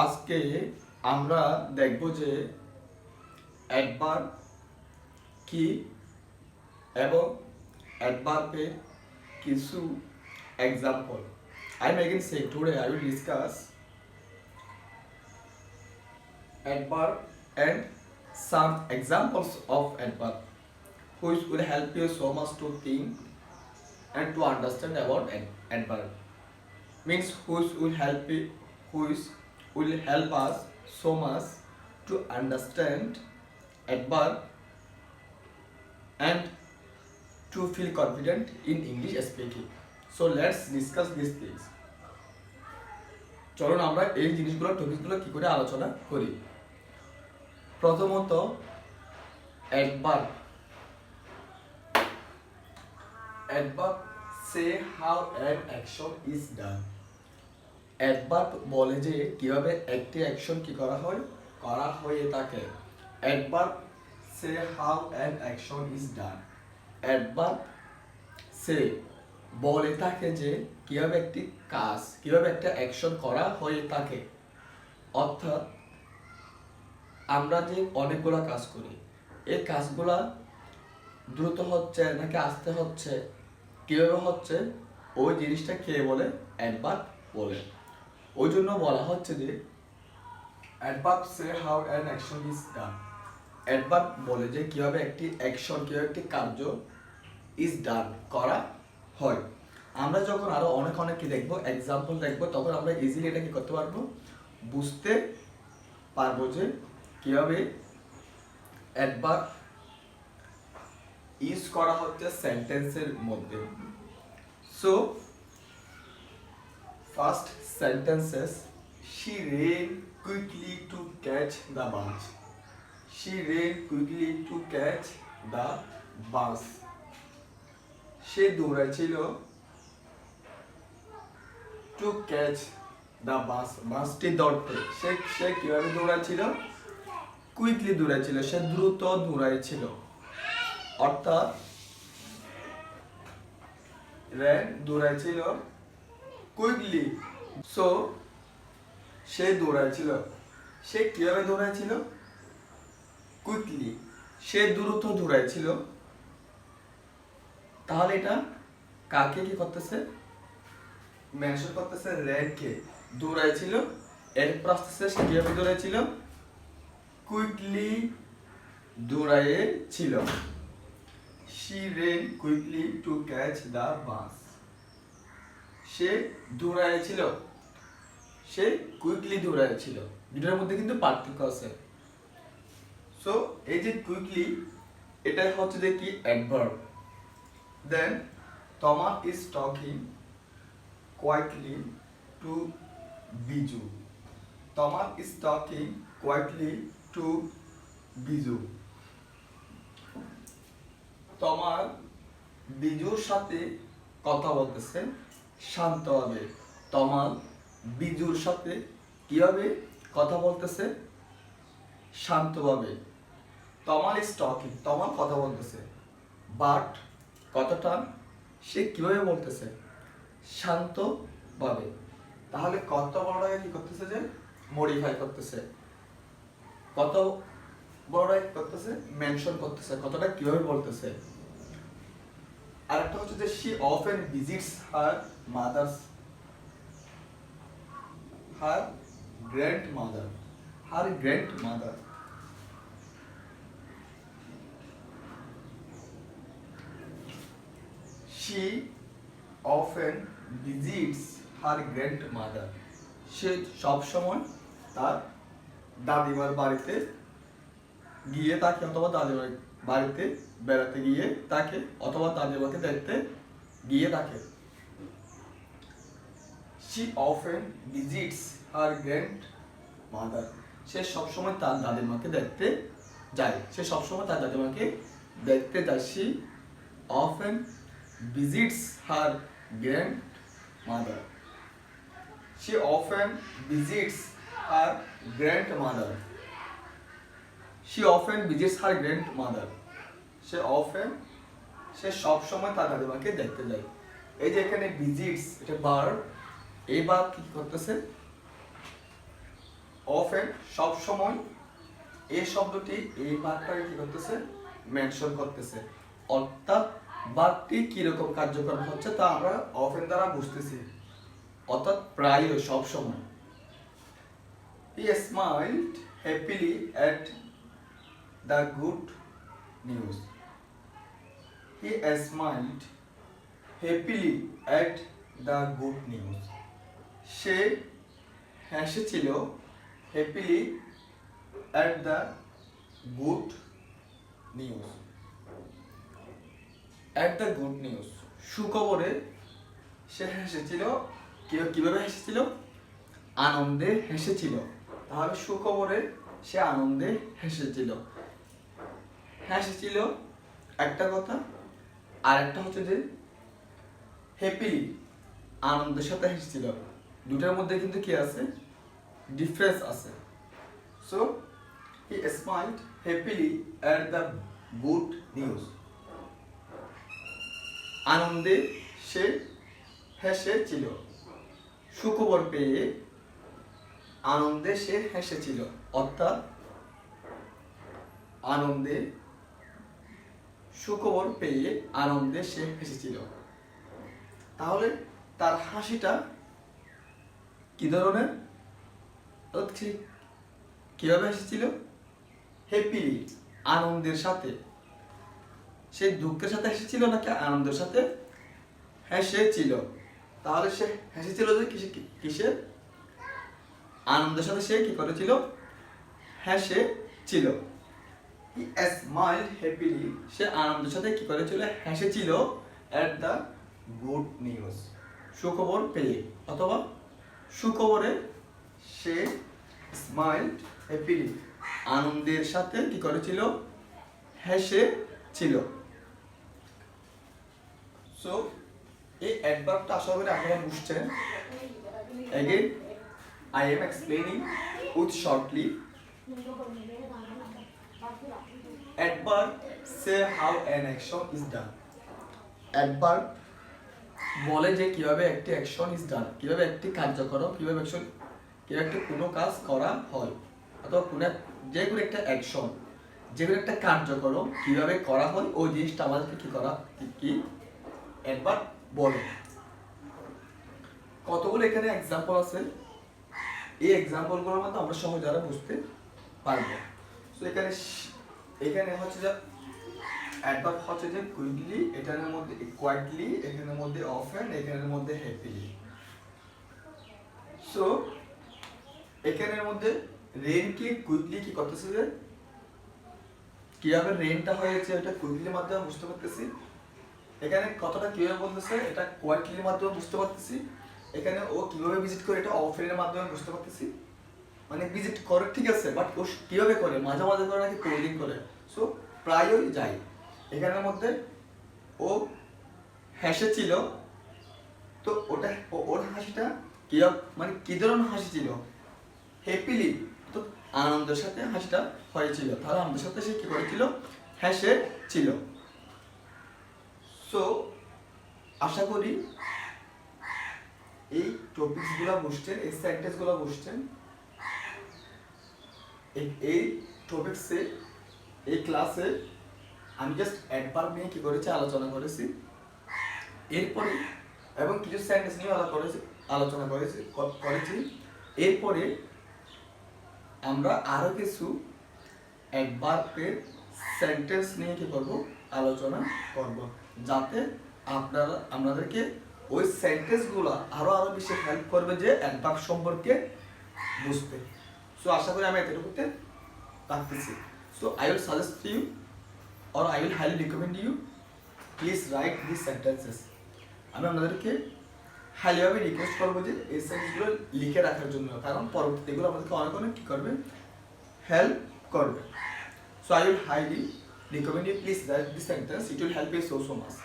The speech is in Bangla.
আজকে আমরা দেখব যে অ্যাডভার্ব কি এবং অ্যাডভার্বের কিছু example. I am again saying today I will discuss adverb and some examples of adverb which will help you so much to think and to understand about adverb. Means which will help us so much to understand adverb and to feel confident in English speaking. So let's discuss these things. চলুন আমরা এই জিনিসগুলো টপিকগুলো কি করে আলোচনা করি। প্রথমত adverb say how an action is done. Adverb বলে যে কিভাবে একটি অ্যাকশন কি করা হয়ে থাকে। Adverb say how an action is done. Adverb say বলে থাকে যে কিভাবে একটি কাজ কিভাবে একটা অ্যাকশন করা হয়ে থাকে। অর্থাৎ আমরা যে অনেকগুলো কাজ করি, এই কাজগুলা দ্রুত হচ্ছে নাকি আস্তে হচ্ছে, কিভাবে হচ্ছে, ওই জিনিসটা কে বলে? অ্যাডভার্ব বলে। ওই জন্য বলা হচ্ছে যে adverb say how an action is done. Adverb বলে যে কিভাবে একটি অ্যাকশন কিভাবে একটি কার্য ইজ ডান করা হয়। আমরা যখন আরো অনেক কি দেখবো, এক্সাম্পল দেখবো, তখন আমরা ইজিলি এটা কি করতে পারবো, বুঝতে পারবো যে কিভাবে অ্যাডভার্ব ইউজ করা হচ্ছে সেন্টেন্সের মধ্যে। So first sentences, she ran quickly to catch the bus. She ran quickly to catch the bus. সে দৌড়াচ্ছিল to catch the bus, বাসটি ধরতে। সে কিভাবে দৌড়াচ্ছিল? কুইকলি দৌড়াচ্ছিল, সে দ্রুত দৌড়াচ্ছিল। অর্থাৎ ran দৌড়াচ্ছিল কুইকলি, সো সে দৌড়াচ্ছিল। সে কিভাবে দৌড়াচ্ছিল? কুইকলি, সে দ্রুত দৌড়াচ্ছিল। তাহলে এটা কাকে কি করতেছে? মেনশন করতেছে ran কে, দৌড়াচ্ছিল। এরপর আসতেছে সে কিভাবে দৌড়াচ্ছিল? কুইকলি দৌড়াচ্ছিল। She ran quickly to catch the bus. সে দৌড়াচ্ছিল, সে কুইকলি দৌড়াচ্ছিল। দুটোর মধ্যে কিন্তু পার্থক্য আছে। সো এই যে কুইকলি, এটা হচ্ছে যে কি adverb. Then Thomas is talking quietly to Biju. Thomas is talking quietly to Biju. তোমার বিজুর সাথে কথা বলতেছে শান্তভাবে। তোমার বিজুর সাথে কিভাবে কথা বলতেছে? শান্তভাবে। তোমার ইজ টকিং, তোমার কথা বলতেছে, বাট কথাটা সে কিভাবে বলতেছে? শান্তভাবে। তাহলে কত বড়টাকে কি করতেছে? যে মডিফাই করতেছে। কত বড়টাকে করতেছে? মেনশন করতেছে, কতটা কিভাবে বলতেছে। আরেকটা হচ্ছে যে she often visits her grandmother. She often visits her grandmother. সে সব সময় তার দাদিমার বাড়িতে গিয়ে থাকে, অথবা দাদিমার বাড়িতে বেড়াতে গিয়ে থাকে, অথবা দাদিমাকে দেখতে গিয়ে থাকে। She often visits her grandmother. সে সবসময় তার দাদিমাকে দেখতে যায়। সে সবসময় তার দাদিমাকে দেখতে যায়। She often visits her grandmother. She often visits her grandmother. She often visits her grandmother. সে সব সময় তার দাদিমাকে দেখতে যায়। এই যে এখানে ভিজিটস, এটা ভার্ব। এই ভার্ব কি করতেছে? অফেন সব সময় এই শব্দটি এই ভার্বটাকে কি করতেছে মেনশন করতেছে, অর্থাৎ ভার্বটি কিরকম কার্যক্রম হচ্ছে তা আমরা অফেন দ্বারা বুঝতেছি, অর্থাৎ প্রায় সব সময়। He smiled happily at the good news. He smiled happily at the good news. Say হেসেছিল happily at the good news. At the good news. সুখবরে সে হেসেছিল। কিভাবে হেসেছিল? আনন্দে হেসেছিল। তাহলে সুখবরে সে আনন্দে হেসেছিল। হেসেছিল একটা কথা, আর একটা হচ্ছে যে হ্যাপিলি আনন্দের সাথে হেসেছিল। দুটার মধ্যে কিন্তু কি আছে? ডিফারেন্স আছে। So he স্মাইলড happily at the good news. আনন্দে সে হেসেছিল। সুখবর পেয়ে আনন্দে সে হেসেছিল, অর্থাৎ আনন্দে সুখবর পেয়ে আনন্দে সে হেসেছিল। তাহলে তার হাসিটা কি ধরনের? কিভাবে হেসেছিল? হ্যাপিলি আনন্দের সাথে। সে দুঃখের সাথে হেসেছিল নাকি আনন্দের সাথে হেসেছিল? তাহলে সে হেসেছিল যে কিসের? আনন্দের সাথে সে কি করেছিল? হেসেছিল। He smiled happily. সে আনন্দের সাথে কি করেছিল? হেসেছিল at the good news. সুখবর পেয়ে, অথবা সুখবরে সে smiled happily আনন্দের সাথে কি করেছিল? হেসেছিল। সো এই অ্যাডভার্বটা আশা করি আপনারা বুঝছেন। Again, I am explaining with shortly. Adverb say how an action is done. Adverb বলে যে কিভাবে একটি অ্যাকশন ইজ ডান, কিভাবে একটি কার্যকরম, কিভাবে একটা কোনো কাজ করা হয়, অথবা যে কোনো একটা অ্যাকশন, যে কোনো একটা কার্যকরম কিভাবে করা হয়, ওই জিনিসটা আমাদেরকে কি অ্যাডভার্ব বলে। কতগুলো এখানে এক্সাম্পল আছে, এই এক্সাম্পলগুলোর মধ্যে আমরা সহজে আরো বুঝতে পারবো। সো এখানে হচ্ছে যে অ্যাডভার্ব হচ্ছে যে কুইকলি, এটার মধ্যে কোয়াইটলি, এখানের মধ্যে অফেন, এখানের মধ্যে হ্যাপিলি। সো এখানের মধ্যে রেন কি কুইকলি কি করতেছে, যে কিভাবে রেনটা হয়েছে এটা কুইকলির মাধ্যমে বুঝতে পারতেছি। এখানে কতটা কিভাবে বলতেছে এটা কোয়াইটলির মাধ্যমে বুঝতে পারতেছি। এখানে ও কিভাবে ভিজিট করে এটা অফেনের মাধ্যমে বুঝতে পারতেছি। মানে ভিজিট করে ঠিক আছে, বাট ও কিভাবে করে? মাঝে মাঝে করে নাকি প্রতিদিন করে? সো প্রায়ই যায়। এখানের মধ্যে ও হেসেছিল, তো ওর হাসিটা কি মানে কি ধরনের হাসি ছিল? হ্যাপিলি, তো আনন্দের সাথে হাসিটা হয়েছিল। তাহলে আনন্দের সাথে সে কি করেছিল? হেসেছিল। সো আশা করি এই টপিকসগুলো বুঝছেন, এই সেন্টেন্সগুলো বুঝছেন। এই টপিকসে এই ক্লাসে আমি জাস্ট অ্যাডভার্ব নিয়ে কি করেছি আলোচনা করেছি, এরপরে এবং কিছু সেন্টেন্স নিয়ে আলোচনা করেছি। এরপরে আমরা আরো কিছু অ্যাডভার্বের সেন্টেন্স নিয়ে কি করব? আলোচনা করব, যাতে আপনাদেরকে ওই সেন্টেন্সগুলো আরো বেশি হেল্প করবে যে অ্যাডভার্ব সম্পর্কে বুঝতে। সো আশা করি আমি এতটুকুতে রাখতেছি। So I will suggest you or I will highly recommend you, please write these sentences. আমি আপনাদেরকে হাইলিভাবে রিকোয়েস্ট করবো যে এই সেন্টেন্সগুলো লিখে রাখার জন্য, কারণ পরবর্তীতে এগুলো আমাদেরকে অনেক কি করবে? হেল্প করবে। So I will highly recommend you, please write this sentence. It will help you so much.